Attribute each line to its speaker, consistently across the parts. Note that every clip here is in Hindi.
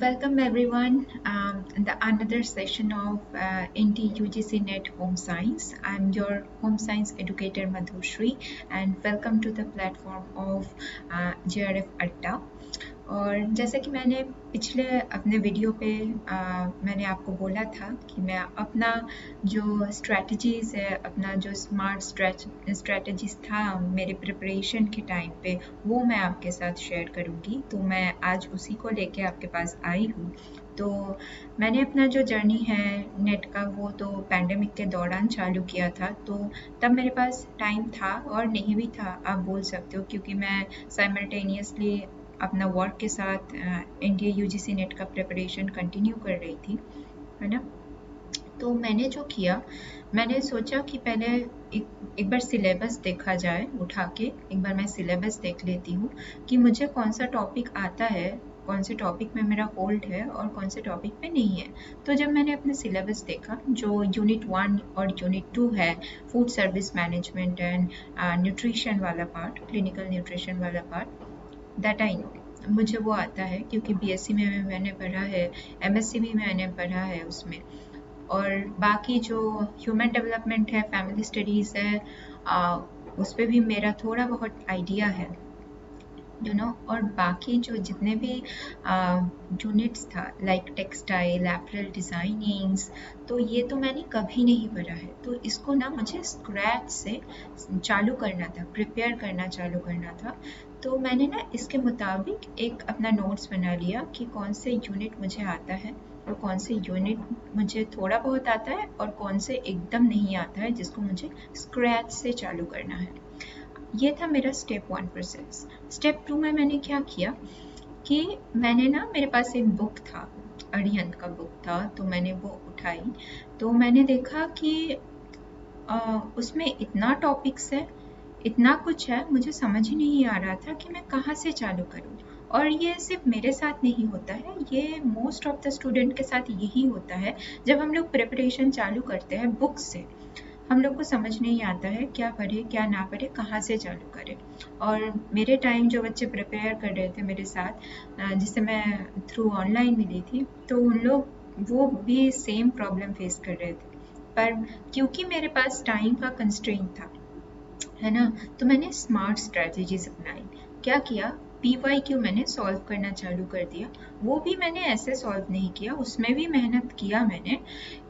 Speaker 1: Welcome everyone. The another session of NT UGC Net Home Science. I'm your home science educator Madhushri, and welcome to the platform of JRF Adda. और जैसे कि मैंने पिछले अपने वीडियो पे मैंने आपको बोला था कि मैं अपना जो स्ट्रेटजीज़ है, अपना जो स्मार्ट स्ट्रेटजीज़ था मेरे प्रिपरेशन के टाइम पे, वो मैं आपके साथ शेयर करूँगी। तो मैं आज उसी को लेके आपके पास आई हूँ। तो मैंने अपना जो जर्नी है नेट का वो तो पैंडेमिक के दौरान चालू किया था, तो तब मेरे पास टाइम था और नहीं भी था, आप बोल सकते हो, क्योंकि मैं साइमल्टेनियसली अपना वर्क के साथ इंडिया यूजीसी नेट का प्रिपरेशन कंटिन्यू कर रही थी, है ना। तो मैंने जो किया, मैंने सोचा कि पहले एक बार सिलेबस देखा जाए, उठा के एक बार मैं सिलेबस देख लेती हूँ कि मुझे कौन सा टॉपिक आता है, कौन से टॉपिक में मेरा होल्ड है और कौन से टॉपिक पे नहीं है। तो जब मैंने अपना सिलेबस देखा, जो यूनिट 1 और यूनिट 2 है, food service management and nutrition वाला पार्ट, क्लिनिकल न्यूट्रिशन वाला पार्ट, दैट आई नो, मुझे वो आता है क्योंकि बीएससी में मैंने पढ़ा है, एमएससी भी मैंने पढ़ा है उसमें। और बाकी जो ह्यूमन डेवलपमेंट है, फैमिली स्टडीज़ है, उस पर भी मेरा थोड़ा बहुत आइडिया है, और बाकी जो जितने भी यूनिट्स था, लाइक टेक्सटाइल, एपरल डिज़ाइनिंग्स, तो ये तो मैंने कभी नहीं पढ़ा है। तो इसको ना मुझे स्क्रैच से चालू करना था, प्रिपेयर करना चालू करना था। तो मैंने ना इसके मुताबिक एक अपना नोट्स बना लिया कि कौन से यूनिट मुझे आता है और कौन से यूनिट मुझे थोड़ा बहुत आता है और कौन से एकदम नहीं आता है, जिसको मुझे स्क्रैच से चालू करना है। ये था मेरा स्टेप 1 प्रोसेस। स्टेप 2 में मैंने क्या किया कि मैंने ना, मेरे पास एक बुक था, अरिहंत का बुक था, तो मैंने वो उठाई। तो मैंने देखा कि उसमें इतना टॉपिक्स है, इतना कुछ है, मुझे समझ ही नहीं आ रहा था कि मैं कहाँ से चालू करूँ। और ये सिर्फ मेरे साथ नहीं होता है, ये मोस्ट ऑफ द स्टूडेंट के साथ यही होता है। जब हम लोग प्रिपरेशन चालू करते हैं बुक से, हम लोग को समझ नहीं आता है क्या पढ़े क्या ना पढ़े, कहाँ से चालू करें। और मेरे टाइम जो बच्चे प्रिपेयर कर रहे थे मेरे साथ, जिससे मैं थ्रू ऑनलाइन मिली थी, तो उन लोग वो भी सेम प्रॉब्लम फेस कर रहे थे। पर क्योंकि मेरे पास टाइम का कंस्ट्रेंट था, है ना, तो मैंने स्मार्ट स्ट्रैटेजीज अपनाई। क्या किया, PYQ मैंने सॉल्व करना चालू कर दिया। वो भी मैंने ऐसे सॉल्व नहीं किया, उसमें भी मेहनत किया मैंने,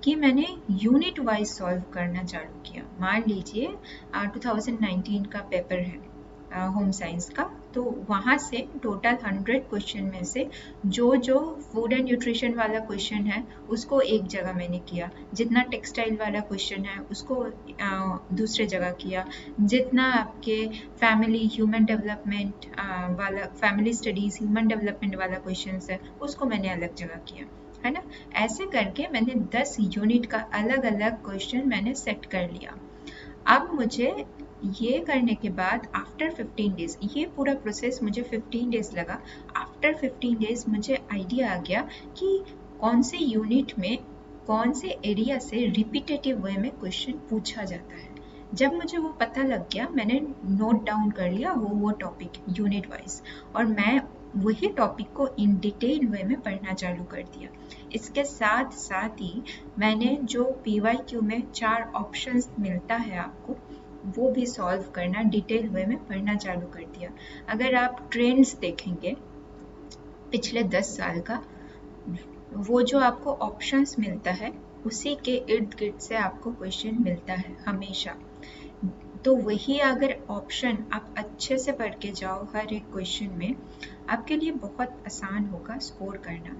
Speaker 1: कि मैंने यूनिट वाइज सॉल्व करना चालू किया। मान लीजिए 2019 का पेपर है होम साइंस का, तो वहाँ से टोटल 100 क्वेश्चन में से जो फूड एंड न्यूट्रिशन वाला क्वेश्चन है उसको एक जगह मैंने किया, जितना टेक्सटाइल वाला क्वेश्चन है उसको दूसरे जगह किया, जितना आपके फैमिली ह्यूमन डेवलपमेंट वाला, फैमिली स्टडीज़ ह्यूमन डेवलपमेंट वाला क्वेश्चन है उसको मैंने अलग जगह किया, है ना। ऐसे करके मैंने 10 यूनिट का अलग अलग क्वेश्चन मैंने सेट कर लिया। अब मुझे ये करने के बाद आफ्टर 15 डेज, ये पूरा प्रोसेस मुझे 15 डेज लगा। आफ्टर 15 डेज मुझे आइडिया आ गया कि कौन से यूनिट में, कौन से एरिया से रिपीटेटिव वे में क्वेश्चन पूछा जाता है। जब मुझे वो पता लग गया, मैंने नोट डाउन कर लिया वो टॉपिक यूनिट वाइज, और मैं वही टॉपिक को इन डिटेल वे में पढ़ना चालू कर दिया। इसके साथ साथ ही मैंने जो PYQ में 4 ऑप्शंस मिलता है आपको, वो भी सॉल्व करना डिटेल वे में पढ़ना चालू कर दिया। अगर आप ट्रेंड्स देखेंगे पिछले 10 साल का, वो जो आपको ऑप्शंस मिलता है उसी के इर्द गिर्द से आपको क्वेश्चन मिलता है हमेशा। तो वही अगर ऑप्शन आप अच्छे से पढ़ के जाओ हर एक क्वेश्चन में, आपके लिए बहुत आसान होगा स्कोर करना।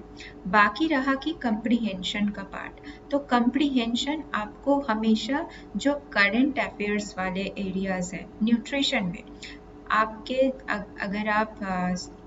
Speaker 1: बाकी रहा कि कंप्रीहेंशन का पार्ट, तो कंप्रीहेंशन आपको हमेशा जो करंट अफेयर्स वाले एरियाज हैं न्यूट्रिशन में, आपके अगर आप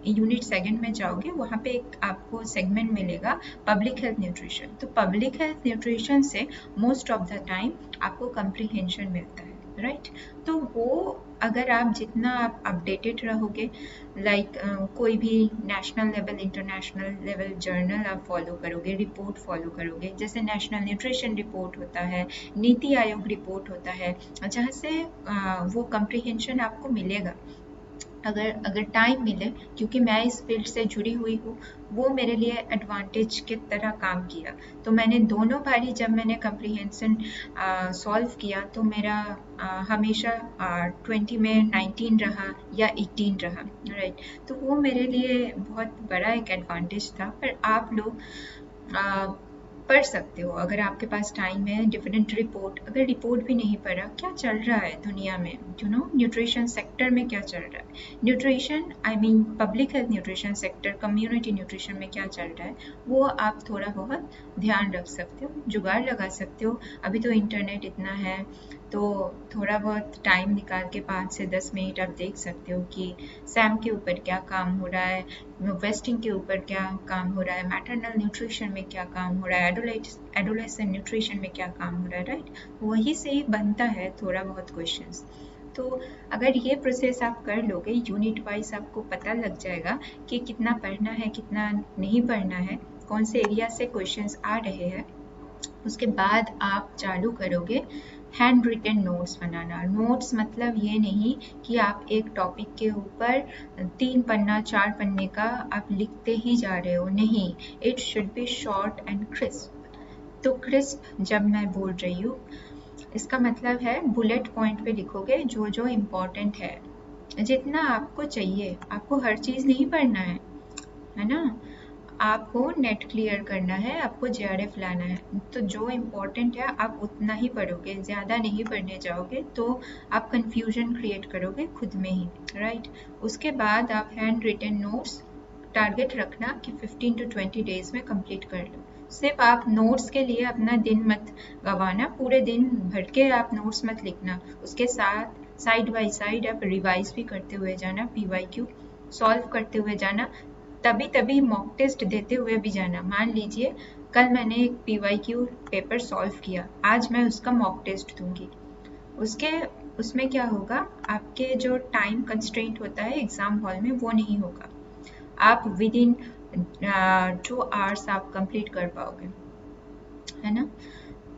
Speaker 1: यूनिट सेकंड में जाओगे, वहाँ पे एक आपको सेगमेंट मिलेगा पब्लिक हेल्थ न्यूट्रिशन। तो पब्लिक हेल्थ न्यूट्रिशन से मोस्ट ऑफ द टाइम आपको कंप्रीहेंशन मिलता है, राइट। तो वो अगर आप जितना आप अपडेटेड रहोगे, लाइक कोई भी national level, international level journal आप फॉलो करोगे, रिपोर्ट फॉलो करोगे, जैसे नेशनल न्यूट्रिशन रिपोर्ट होता है, नीति आयोग रिपोर्ट होता है, जहाँ से वो कंप्रीहेंशन आपको मिलेगा। अगर अगर टाइम मिले, क्योंकि मैं इस फील्ड से जुड़ी हुई हूँ, वो मेरे लिए एडवांटेज की तरह काम किया। तो मैंने दोनों बारी जब मैंने कम्प्रीहेंशन सॉल्व किया तो मेरा हमेशा 20 में 19 रहा या 18 रहा, राइट। तो वो मेरे लिए बहुत बड़ा एक एडवांटेज था। पर आप लोग पढ़ सकते हो अगर आपके पास टाइम है। डिफरेंट रिपोर्ट, अगर रिपोर्ट भी नहीं पढ़ा, क्या चल रहा है दुनिया में, न्यूट्रिशन सेक्टर में क्या चल रहा है, nutrition I mean public health nutrition sector, community nutrition में क्या चल रहा है, वो आप थोड़ा बहुत ध्यान रख सकते हो, जुगाड़ लगा सकते हो। अभी तो इंटरनेट इतना है, तो थोड़ा बहुत टाइम निकाल के 5 से 10 मिनट आप देख सकते हो कि सैम के ऊपर क्या काम हो रहा है, वेस्टिंग के ऊपर क्या काम हो रहा है, मैटरनल न्यूट्रिशन में क्या काम हो रहा है, एडोलेसेंट न्यूट्रिशन में क्या काम हो रहा है, राइट। वही से ही बनता है थोड़ा बहुत क्वेश्चंस। तो अगर ये प्रोसेस आप कर लोगे, यूनिट वाइज आपको पता लग जाएगा कि कितना पढ़ना है, कितना नहीं पढ़ना है, कौन से एरिया से क्वेश्चंस आ रहे हैं। उसके बाद आप चालू करोगे हैंड रिटन नोट्स बनाना। नोट्स मतलब ये नहीं कि आप एक टॉपिक के ऊपर 3 पन्ना 4 पन्ने का आप लिखते ही जा रहे हो, नहीं। It should be short and crisp. तो क्रिस्प जब मैं बोल रही हूँ, इसका मतलब है बुलेट पॉइंट पे लिखोगे जो जो इम्पोर्टेंट है, जितना आपको चाहिए। आपको हर चीज़ नहीं पढ़ना है ना। आपको नेट क्लियर करना है, आपको जेआरएफ लाना है, तो जो इम्पोर्टेंट है आप उतना ही पढ़ोगे, ज़्यादा नहीं पढ़ने जाओगे तो आप कंफ्यूजन क्रिएट करोगे खुद में ही, राइट। उसके बाद आप हैंड रिटन नोट्स टारगेट रखना कि 15 to 20 डेज में कंप्लीट कर लो। सिर्फ आप नोट्स के लिए अपना दिन मत गंवाना, पूरे दिन भर के आप नोट्स मत लिखना, उसके साथ साइड बाय साइड आप रिवाइज भी करते हुए जाना, पीवाईक्यू सॉल्व करते हुए जाना, तभी मॉक टेस्ट देते हुए भी जाना। मान लीजिए कल मैंने एक पीवाईक्यू पेपर सॉल्व किया, आज मैं उसका मॉक टेस्ट दूंगी। उसमें क्या होगा, आपके जो टाइम कंस्ट्रेंट होता है एग्जाम हॉल में वो नहीं होगा, आप विद इन 2 आवर्स आप कंप्लीट कर पाओगे, है ना।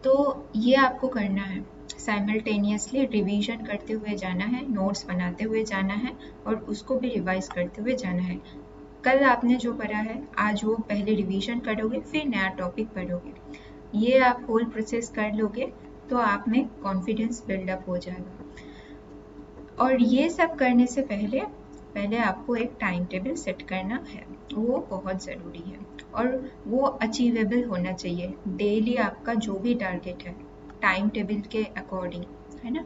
Speaker 1: तो ये आपको करना है, साइमल्टेनियसली रिवीजन करते हुए जाना है, नोट्स बनाते हुए जाना है और उसको भी रिवाइज करते हुए जाना है। कल आपने जो पढ़ा है आज वो पहले रिवीजन करोगे, फिर नया टॉपिक पढ़ोगे। ये आप होल प्रोसेस कर लोगे तो आप में कॉन्फिडेंस बिल्डअप हो जाएगा। और ये सब करने से पहले आपको एक टाइम टेबल सेट करना है, वो बहुत ज़रूरी है और वो अचीवेबल होना चाहिए। डेली आपका जो भी टारगेट है टाइम टेबल के अकॉर्डिंग, है ना।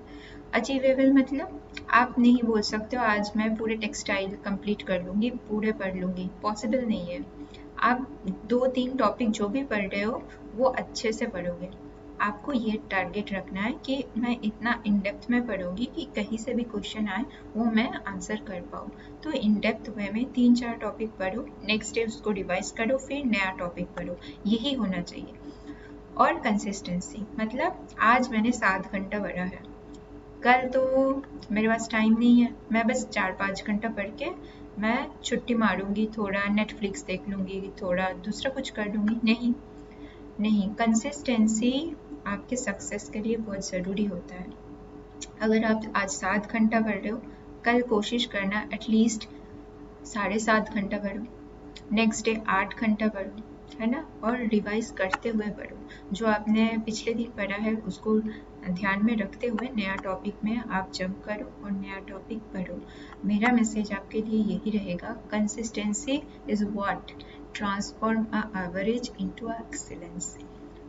Speaker 1: अचीवेबल मतलब आप नहीं बोल सकते हो आज मैं पूरे टेक्सटाइल कंप्लीट कर लूँगी, पूरे पढ़ लूँगी, पॉसिबल नहीं है। आप 2-3 टॉपिक जो भी पढ़ रहे हो वो अच्छे से पढ़ोगे। आपको ये टारगेट रखना है कि मैं इतना इन डेप्थ में पढ़ूंगी कि कहीं से भी क्वेश्चन आए वो मैं आंसर कर पाऊँ। तो इन डेप्थ वे में 3-4 टॉपिक पढ़ो, नेक्स्ट डे उसको रिवाइज करो, फिर नया टॉपिक पढ़ो, यही होना चाहिए। और कंसिस्टेंसी मतलब आज मैंने 7 घंटा पढ़ा है, कल तो मेरे पास टाइम नहीं है, मैं बस 4-5 घंटा पढ़ के मैं छुट्टी मारूंगी, थोड़ा नेटफ्लिक्स देख लूँगी, थोड़ा दूसरा कुछ कर लूँगी, नहीं। कंसिस्टेंसी आपके सक्सेस के लिए बहुत ज़रूरी होता है। अगर आप आज 7 घंटा पढ़ रहे हो, कल कोशिश करना एटलीस्ट 7.5 घंटा पढ़ो, नेक्स्ट डे 8 घंटा पढ़ो, है ना। और रिवाइज करते हुए पढ़ो, जो आपने पिछले दिन पढ़ा है उसको ध्यान में रखते हुए नया टॉपिक में आप जंप करो और नया टॉपिक पढ़ो। मेरा मैसेज आपके लिए यही रहेगा, consistency is what transform a average into excellence.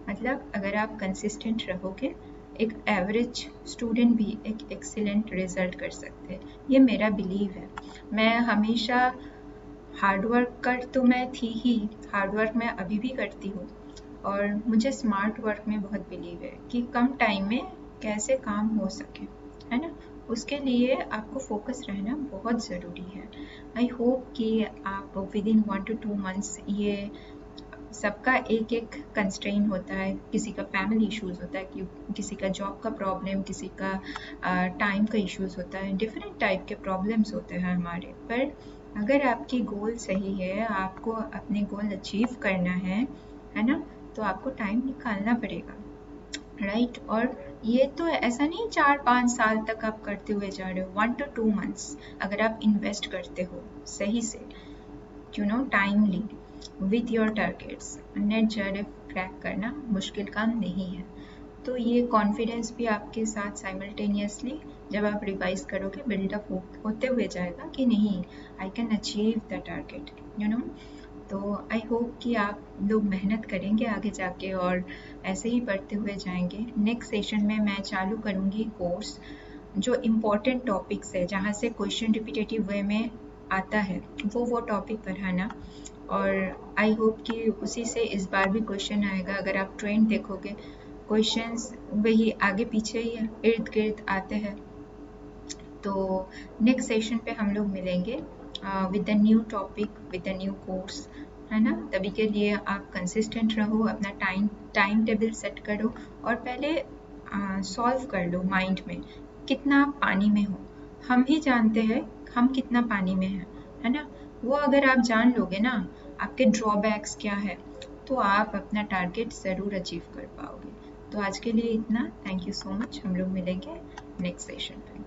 Speaker 1: मतलब अगर आप कंसिस्टेंट रहोगे, एक एवरेज स्टूडेंट भी एक एक्सीलेंट रिजल्ट कर सकते हैं, ये मेरा बिलीव है। मैं हमेशा हार्ड वर्क कर तो मैं थी ही, हार्ड वर्क मैं अभी भी करती हूँ और मुझे स्मार्ट वर्क में बहुत बिलीव है कि कम टाइम में कैसे काम हो सके, है ना। उसके लिए आपको फोकस रहना बहुत ज़रूरी है। आई होप कि आप विद इन 1 to 2 months, ये सबका एक एक कंस्ट्रेन होता है, किसी का फैमिली इश्यूज होता है, किसी का जॉब का प्रॉब्लम, किसी का टाइम का इश्यूज होता है, डिफरेंट टाइप के प्रॉब्लम्स होते हैं हमारे। पर अगर आपकी गोल सही है, आपको अपने गोल अचीव करना है ना, तो आपको टाइम निकालना पड़ेगा। राइट। और ये तो ऐसा नहीं 4-5 साल तक आप करते हुए जा रहे हो, 1 to 2 मंथ्स अगर आप इन्वेस्ट करते हो सही से, timely with your targets, net JRF crack करना मुश्किल काम नहीं है। तो ये कॉन्फिडेंस भी आपके साथ साइमल्टेनियसली जब आप रिवाइज करोगे बिल्डअप होते हुए जाएगा कि नहीं, I can achieve the target, तो आई होप कि आप लोग मेहनत करेंगे आगे जाके और ऐसे ही बढ़ते हुए जाएंगे। नेक्स्ट सेशन में मैं चालू करूँगी कोर्स जो इम्पोर्टेंट टॉपिक्स है, जहाँ से क्वेश्चन रिपीटेटिव वे में आता है, वो टॉपिक पढ़ाना। और आई होप कि उसी से इस बार भी क्वेश्चन आएगा। अगर आप ट्रेंड देखोगे क्वेश्चंस वही आगे पीछे ही इर्द गिर्द आते हैं। तो नेक्स्ट सेशन पे हम लोग मिलेंगे with the new topic, with the new course, है ना। तभी के लिए आप कंसिस्टेंट रहो, अपना टाइम टेबल सेट करो और पहले सॉल्व कर लो माइंड में कितना आप पानी में हो। हम ही जानते हैं हम कितना पानी में हैं, है ना। वो अगर आप जान लोगे ना आपके ड्रॉबैक्स क्या है, तो आप अपना टारगेट ज़रूर अचीव कर पाओगे। तो आज के लिए इतना, थैंक यू सो मच। हम लोग मिलेंगे नेक्स्ट सेशन पे।